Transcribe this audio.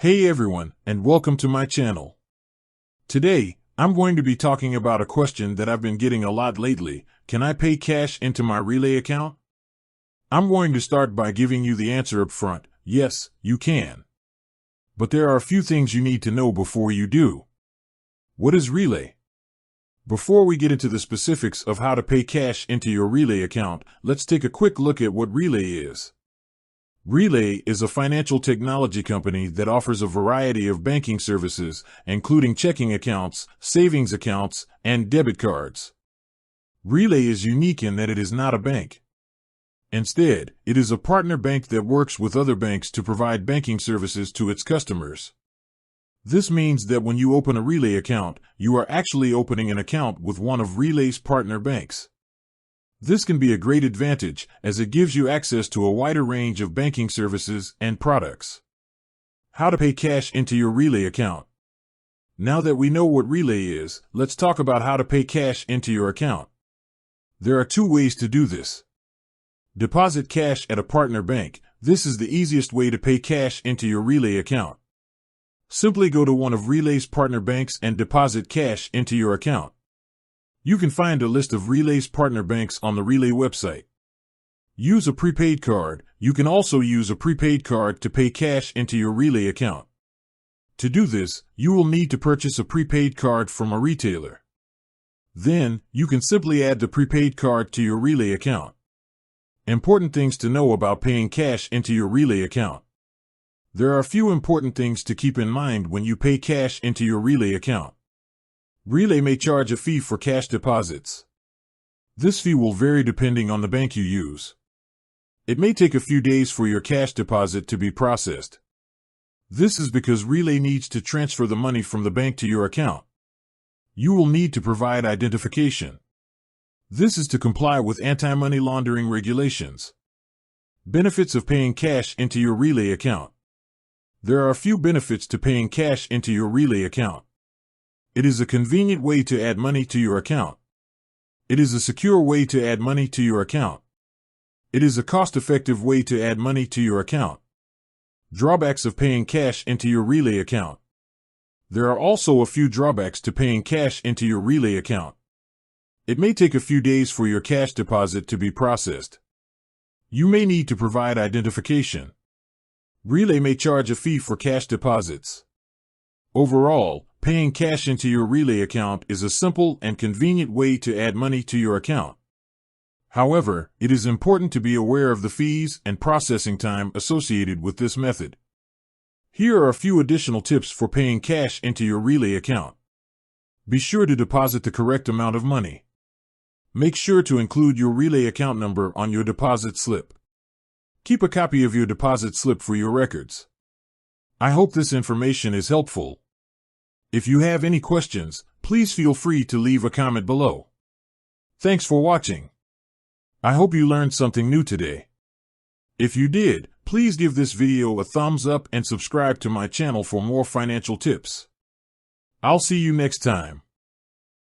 Hey everyone, and welcome to my channel. Today, I'm going to be talking about a question that I've been getting a lot lately. Can I pay cash into my Relay account? I'm going to start by giving you the answer up front. Yes, you can. But there are a few things you need to know before you do. What is Relay? Before we get into the specifics of how to pay cash into your Relay account, let's take a quick look at what Relay is. Relay is a financial technology company that offers a variety of banking services, including checking accounts, savings accounts, and debit cards. Relay is unique in that it is not a bank. Instead, it is a partner bank that works with other banks to provide banking services to its customers. This means that when you open a Relay account, you are actually opening an account with one of Relay's partner banks. This can be a great advantage, as it gives you access to a wider range of banking services and products. How to pay cash into your Relay account. Now that we know what Relay is, let's talk about how to pay cash into your account. There are two ways to do this. Deposit cash at a partner bank. This is the easiest way to pay cash into your Relay account. Simply go to one of Relay's partner banks and deposit cash into your account. You can find a list of Relay's partner banks on the Relay website. Use a prepaid card. You can also use a prepaid card to pay cash into your Relay account. To do this, you will need to purchase a prepaid card from a retailer. Then, you can simply add the prepaid card to your Relay account. Important things to know about paying cash into your Relay account. There are a few important things to keep in mind when you pay cash into your Relay account. Relay may charge a fee for cash deposits. This fee will vary depending on the bank you use. It may take a few days for your cash deposit to be processed. This is because Relay needs to transfer the money from the bank to your account. You will need to provide identification. This is to comply with anti-money laundering regulations. Benefits of paying cash into your Relay account. There are a few benefits to paying cash into your Relay account. It is a convenient way to add money to your account. It is a secure way to add money to your account. It is a cost-effective way to add money to your account. Drawbacks of paying cash into your Relay account. There are also a few drawbacks to paying cash into your Relay account. It may take a few days for your cash deposit to be processed. You may need to provide identification. Relay may charge a fee for cash deposits. Overall, paying cash into your Relay account is a simple and convenient way to add money to your account. However, it is important to be aware of the fees and processing time associated with this method. Here are a few additional tips for paying cash into your Relay account. Be sure to deposit the correct amount of money. Make sure to include your Relay account number on your deposit slip. Keep a copy of your deposit slip for your records. I hope this information is helpful. If you have any questions, please feel free to leave a comment below. Thanks for watching. I hope you learned something new today. If you did, please give this video a thumbs up and subscribe to my channel for more financial tips. I'll see you next time.